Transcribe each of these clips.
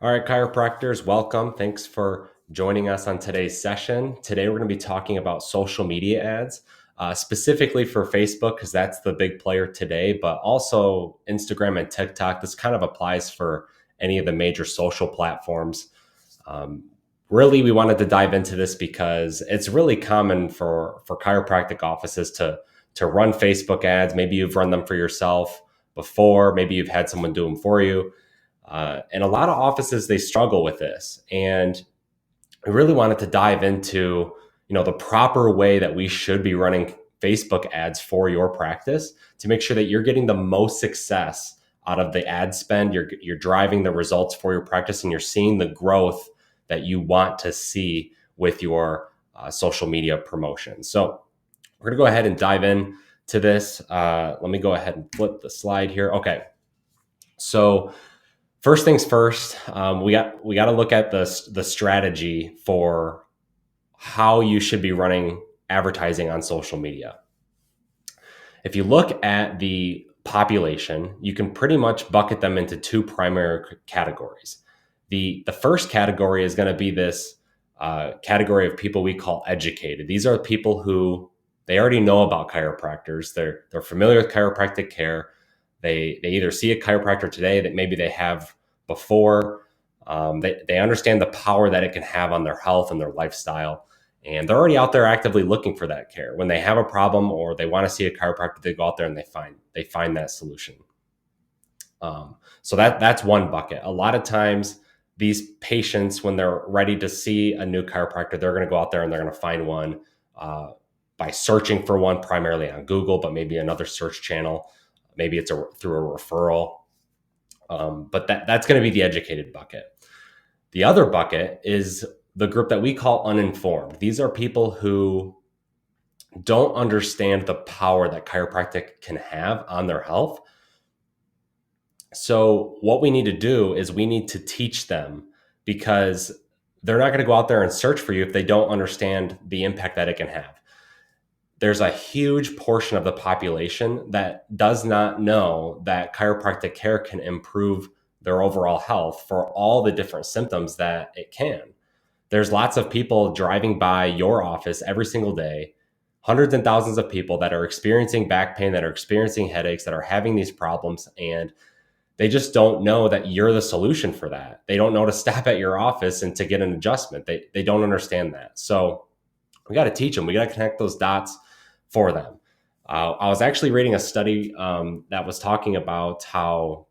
All right, chiropractors, welcome. Thanks for joining us on today's session. Today, we're going to be talking about social media ads, specifically for Facebook, because that's the big player today, but also Instagram and TikTok. This kind of applies for any of the major social platforms. Um, Really, we wanted to dive into this because it's really common for chiropractic offices to run Facebook ads. Maybe you've run them for yourself before, maybe you've had someone do them for you. And a lot of offices, they struggle with this. And I really wanted to dive into, the proper way that we should be running Facebook ads for your practice to make sure that you're getting the most success out of the ad spend. You're driving the results for your practice and you're seeing the growth that you want to see with your social media promotion. So we're going to go ahead and dive in to this. Let me go ahead and flip the slide here. Okay. So first things first, we got to look at the strategy for how you should be running advertising on social media. If you look at the population, you can pretty much bucket them into two primary categories. The first category is going to be this category of people we call educated. These are people who they already know about chiropractors. They're familiar with chiropractic care. They either see a chiropractor today that maybe they have before. They understand the power that it can have on their health and their lifestyle. And they're already out there actively looking for that care. When they have a problem or they want to see a chiropractor, they go out there and they find that solution. So that's one bucket. A lot of times these patients, when they're ready to see a new chiropractor, they're going to go out there and they're going to find one by searching for one primarily on Google, but maybe another search channel. Maybe it's through a referral. But that's going to be the educated bucket. The other bucket is the group that we call uninformed. These are people who don't understand the power that chiropractic can have on their health. So what we need to do is we need to teach them, because they're not going to go out there and search for you if they don't understand the impact that it can have. There's a huge portion of the population that does not know that chiropractic care can improve their overall health for all the different symptoms that it can. There's lots of people driving by your office every single day, hundreds and thousands of people that are experiencing back pain, that are experiencing headaches, that are having these problems, and they just don't know that you're the solution for that. They don't know to stop at your office and to get an adjustment. They don't understand that. So we got to teach them. We got to connect those dots for them. I was actually reading a study that was talking about how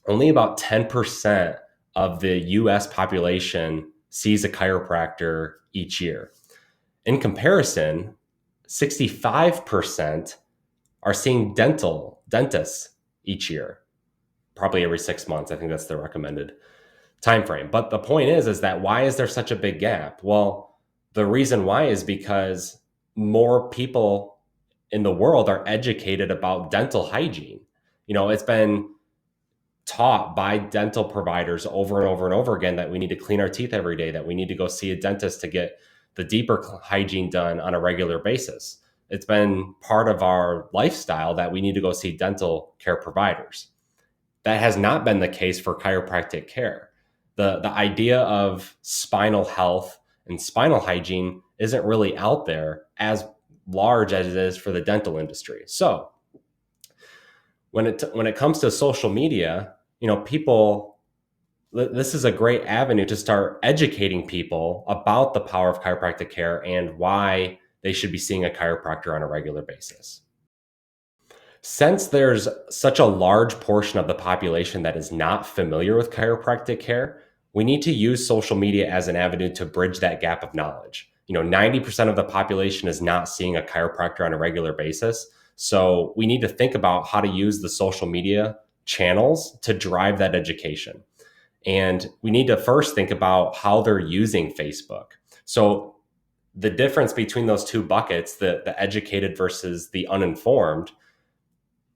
only about 10% of the US population sees a chiropractor each year. In comparison, 65% are seeing dentists each year, probably every 6 months. I think that's the recommended time frame. But the point is that why is there such a big gap? Well, the reason why is because more people in the world are educated about dental hygiene. It's been taught by dental providers over and over and over again that we need to clean our teeth every day, that we need to go see a dentist to get the deeper hygiene done on a regular basis. It's been part of our lifestyle that we need to go see dental care providers. That has not been the case for chiropractic care. The idea of spinal health and spinal hygiene isn't really out there as large as it is for the dental industry. So when it comes to social media, this is a great avenue to start educating people about the power of chiropractic care and why they should be seeing a chiropractor on a regular basis. Since there's such a large portion of the population that is not familiar with chiropractic care, we need to use social media as an avenue to bridge that gap of knowledge. 90% of the population is not seeing a chiropractor on a regular basis. So we need to think about how to use the social media channels to drive that education. And we need to first think about how they're using Facebook. So the difference between those two buckets, the educated versus the uninformed,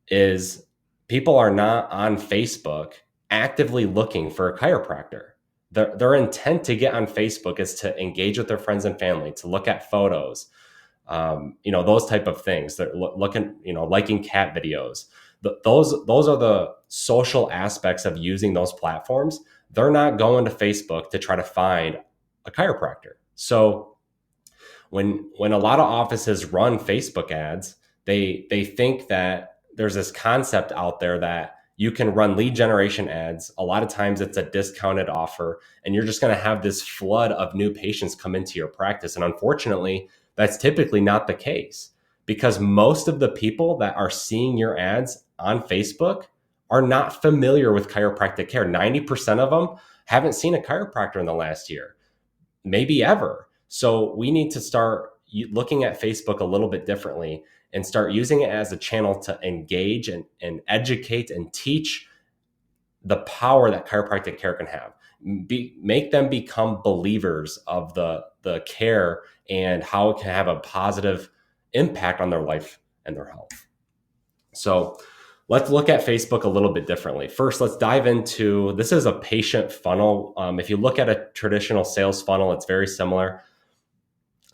is people are not on Facebook actively looking for a chiropractor. Their intent to get on Facebook is to engage with their friends and family, to look at photos, those type of things. They're looking, liking cat videos. Those are the social aspects of using those platforms they're not going to Facebook to try to find a chiropractor. So when a lot of offices run Facebook ads, they think that there's this concept out there that you can run lead generation ads. A lot of times it's a discounted offer, and you're just going to have this flood of new patients come into your practice. And unfortunately, that's typically not the case, because most of the people that are seeing your ads on Facebook are not familiar with chiropractic care. 90% of them haven't seen a chiropractor in the last year, maybe ever. So we need to start looking at Facebook a little bit differently and start using it as a channel to engage and educate and teach the power that chiropractic care can have. Make them become believers of the care and how it can have a positive impact on their life and their health. So let's look at Facebook a little bit differently. First, let's dive into, this is a patient funnel. If you look at a traditional sales funnel, it's very similar.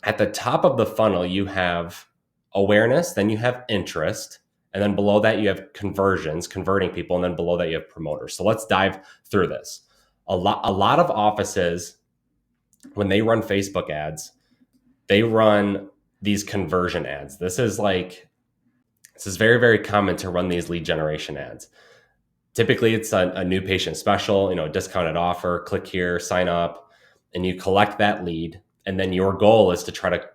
At the top of the funnel, you have awareness, then you have interest, and then below that you have conversions, converting people, and then below that you have promoters. So let's dive through this. A lot of offices, when they run Facebook ads, they run these conversion ads. This is very, very common to run these lead generation ads. Typically, it's a new patient special, discounted offer, click here, sign up, and you collect that lead. And then your goal is to try to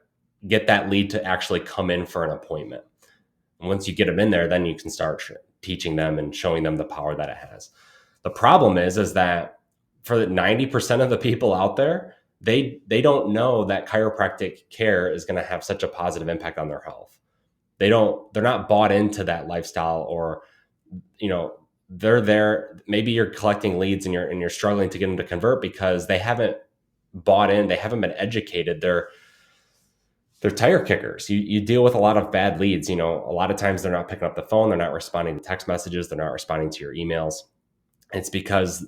get that lead to actually come in for an appointment. And once you get them in there, then you can start teaching them and showing them the power that it has. The problem is that for the 90% of the people out there, they don't know that chiropractic care is going to have such a positive impact on their health. They're not bought into that lifestyle, or, they're there. Maybe you're collecting leads and you're struggling to get them to convert because they haven't bought in. They haven't been educated. They're tire kickers. You deal with a lot of bad leads. A lot of times they're not picking up the phone. They're not responding to text messages. They're not responding to your emails. It's because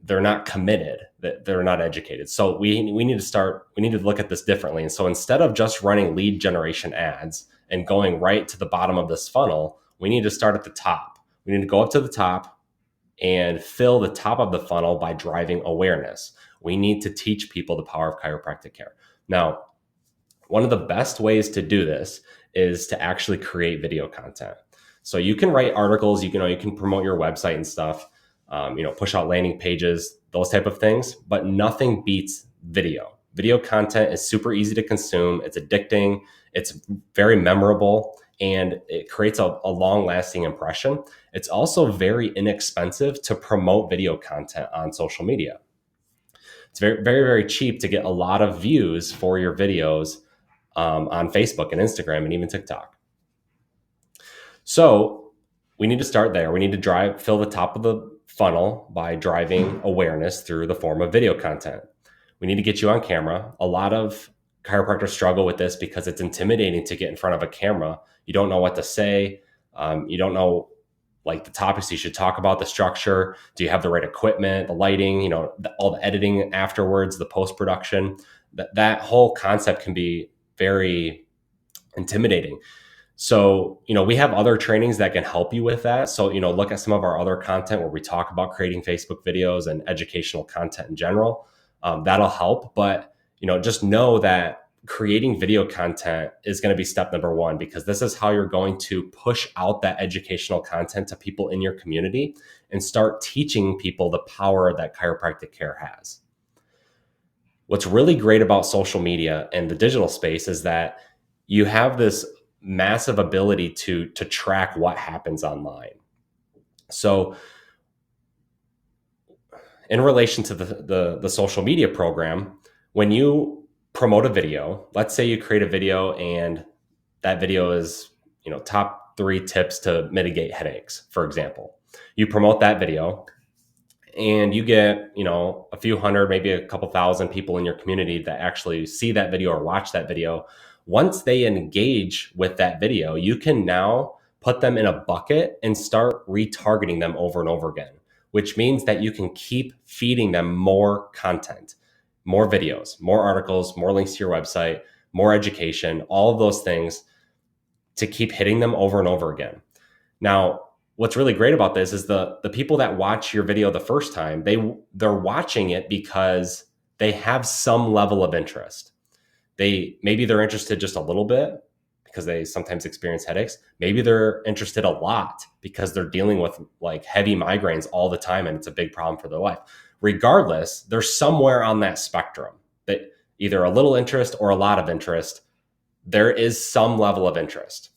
they're not committed, that they're not educated. So we need to look at this differently. And so instead of just running lead generation ads and going right to the bottom of this funnel, we need to start at the top. We need to go up to the top and fill the top of the funnel by driving awareness. We need to teach people the power of chiropractic care. Now, one of the best ways to do this is to actually create video content. So you can write articles, you can promote your website and stuff, push out landing pages, those type of things, but nothing beats video. Video content is super easy to consume. It's addicting. It's very memorable, and it creates a long-lasting impression. It's also very inexpensive to promote video content on social media. It's very, very, very cheap to get a lot of views for your videos on Facebook and Instagram and even TikTok. So we need to start there. We need to fill the top of the funnel by driving awareness through the form of video content. We need to get you on camera. A lot of chiropractors struggle with this because it's intimidating to get in front of a camera. You don't know what to say. You don't know the topics you should talk about, the structure. Do you have the right equipment, the lighting, all the editing afterwards, the post-production. That whole concept can be very intimidating. So, we have other trainings that can help you with that. So, look at some of our other content where we talk about creating Facebook videos and educational content in general. That'll help. But, just know that creating video content is going to be step number one, because this is how you're going to push out that educational content to people in your community and start teaching people the power that chiropractic care has. What's really great about social media and the digital space is that you have this massive ability to track what happens online. So in relation to the social media program, when you promote a video, let's say you create a video and that video is, top 3 tips to mitigate headaches, for example. You promote that video and you get, a few hundred, maybe a couple thousand people in your community that actually see that video or watch that video. Once they engage with that video, you can now put them in a bucket and start retargeting them over and over again, which means that you can keep feeding them more content, more videos, more articles, more links to your website, more education, all of those things to keep hitting them over and over again. Now, what's really great about this is the people that watch your video the first time, they're watching it because they have some level of interest. Maybe they're interested just a little bit because they sometimes experience headaches. Maybe they're interested a lot because they're dealing with like heavy migraines all the time and it's a big problem for their life. Regardless, they're somewhere on that spectrum, that either a little interest or a lot of interest. There is some level of interest.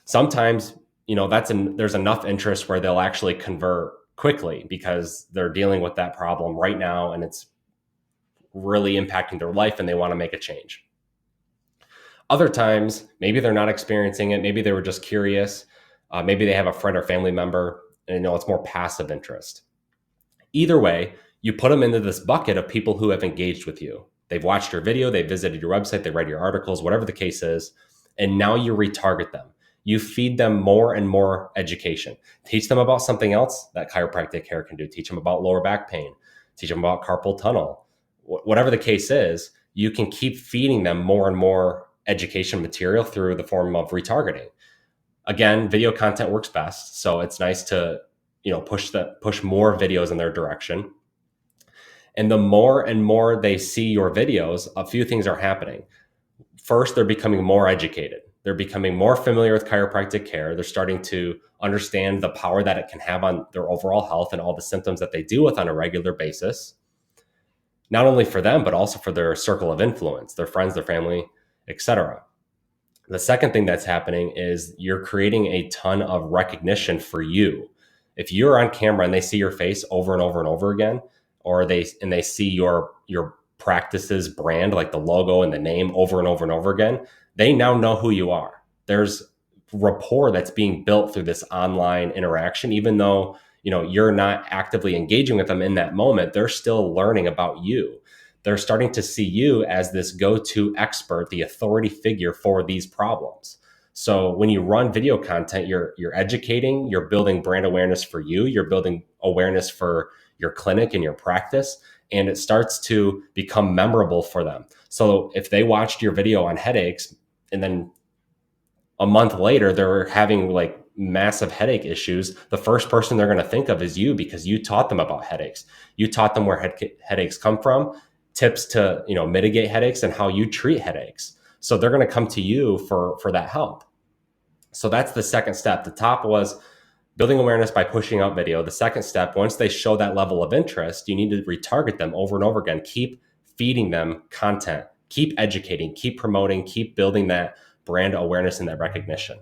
Sometimes, there's enough interest where they'll actually convert quickly because they're dealing with that problem right now and it's really impacting their life and they want to make a change. Other times, maybe they're not experiencing it. Maybe they were just curious. Maybe they have a friend or family member and it's more passive interest. Either way, you put them into this bucket of people who have engaged with you. They've watched your video, they visited your website, they read your articles, whatever the case is, and now you retarget them. You feed them more and more education. Teach them about something else that chiropractic care can do. Teach them about lower back pain. Teach them about carpal tunnel. Whatever the case is, you can keep feeding them more and more education material through the form of retargeting. Again, video content works best, so it's nice to push more videos in their direction. And the more and more they see your videos, a few things are happening. First, they're becoming more educated. They're becoming more familiar with chiropractic care. They're starting to understand the power that it can have on their overall health and all the symptoms that they deal with on a regular basis. Not only for them, but also for their circle of influence, their friends, their family, etc. The second thing that's happening is you're creating a ton of recognition for you. If you're on camera and they see your face over and over and over again, or they see your practice's brand, like the logo and the name over and over and over again, they now know who you are. There's rapport that's being built through this online interaction. Even though you're not actively engaging with them in that moment, they're still learning about you. They're starting to see you as this go-to expert, the authority figure for these problems. So when you run video content, you're educating, you're building brand awareness for you, you're building awareness for your clinic and your practice, and it starts to become memorable for them. So if they watched your video on headaches and then a month later they're having like massive headache issues, the first person they're going to think of is you, because you taught them about headaches. You taught them where headaches come from, tips to mitigate headaches, and how you treat headaches. So they're going to come to you for that help. So that's the second step. The top was building awareness by pushing out video. The second step, once they show that level of interest, you need to retarget them over and over again. Keep feeding them content, keep educating, keep promoting, keep building that brand awareness and that recognition.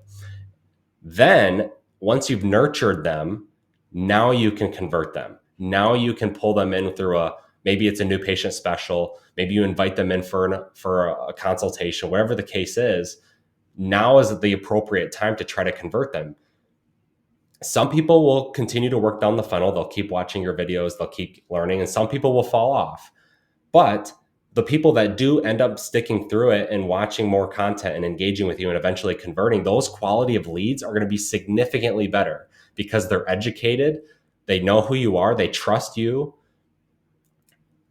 Then once you've nurtured them, now you can convert them. Now you can pull them in through maybe it's a new patient special. Maybe you invite them in for a consultation, whatever the case is. Now is the appropriate time to try to convert them. Some people will continue to work down the funnel. They'll keep watching your videos. They'll keep learning, and some people will fall off. But the people that do end up sticking through it and watching more content and engaging with you and eventually converting, those quality of leads are going to be significantly better because they're educated. They know who you are. They trust you.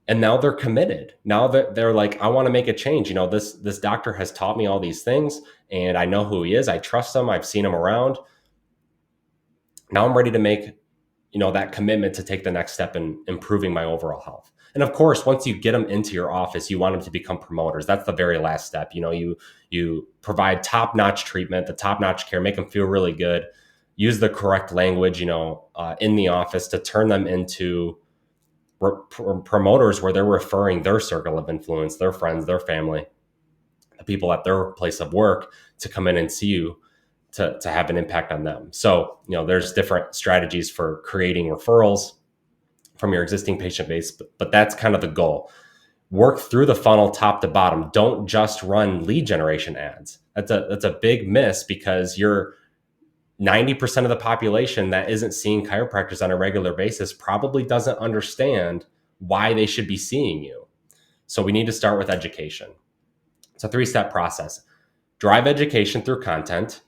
And now they're committed. Now that they're like, I want to make a change. This doctor has taught me all these things and I know who he is. I trust him. I've seen him around. Now I'm ready to make, that commitment to take the next step in improving my overall health. And of course, once you get them into your office, you want them to become promoters. That's the very last step. You provide top-notch treatment, the top-notch care, make them feel really good, use the correct language, in the office to turn them into promoters where they're referring their circle of influence, their friends, their family, the people at their place of work to come in and see you to have an impact on them. So, there's different strategies for creating referrals from your existing patient base, but that's kind of the goal. Work through the funnel top to bottom. Don't just run lead generation ads. That's a big miss because you're 90% of the population that isn't seeing chiropractors on a regular basis probably doesn't understand why they should be seeing you. So we need to start with education. It's a 3-step process. Drive education through content,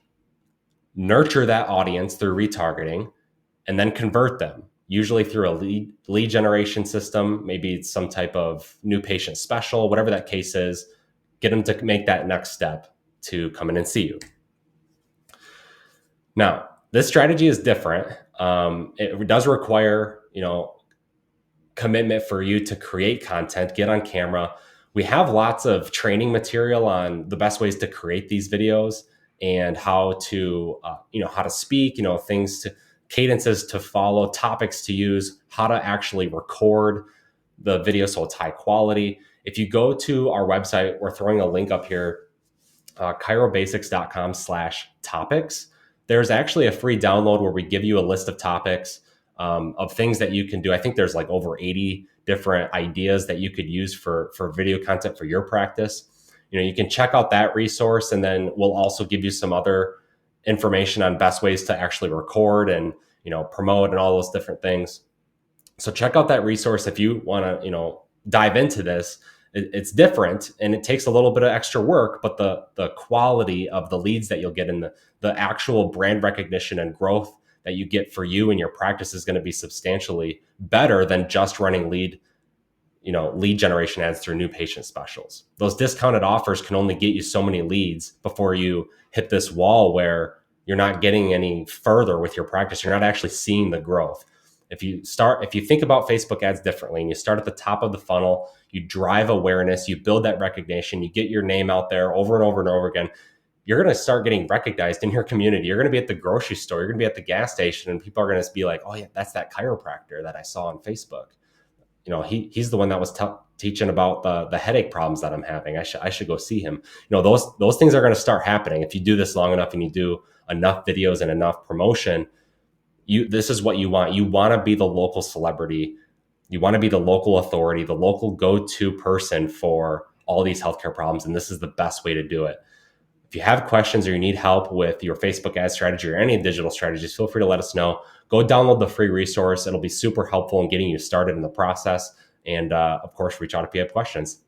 nurture that audience through retargeting, and then convert them, usually through a lead generation system. Maybe it's some type of new patient special, whatever that case is. Get them to make that next step to come in and see you. Now, This strategy is different. It does require, commitment for you to create content, get on camera. We have lots of training material on the best ways to create these videos and how to, how to speak, things to cadences to follow, topics to use, how to actually record the video so it's high quality. If you go to our website, we're throwing a link up here, chirobasics.com/topics. There's actually a free download where we give you a list of topics of things that you can do. I think there's like over 80 different ideas that you could use for video content for your practice. You can check out that resource, and then we'll also give you some other information on best ways to actually record and promote and all those different things. So check out that resource if you want to dive into this. It's different and it takes a little bit of extra work, but the quality of the leads that you'll get in the actual brand recognition and growth that you get for you and your practice is going to be substantially better than just running lead generation ads through new patient specials. Those discounted offers can only get you so many leads before you hit this wall where you're not getting any further with your practice. You're not actually seeing the growth. If you think about Facebook ads differently and you start at the top of the funnel, you drive awareness, you build that recognition, you get your name out there over and over and over again, you're going to start getting recognized in your community. You're going to be at the grocery store, you're going to be at the gas station, and people are going to be like, oh yeah, that's that chiropractor that I saw on Facebook. He's the one that was teaching about the headache problems that I'm having. I should go see him. Those things are going to start happening if you do this long enough and you do enough videos and enough promotion. This is what you want. You want to be the local celebrity. You want to be the local authority, the local go-to person for all these healthcare problems. And this is the best way to do it. If you have questions or you need help with your Facebook ad strategy or any digital strategies, feel free to let us know. Go download the free resource. It'll be super helpful in getting you started in the process. And of course, reach out if you have questions.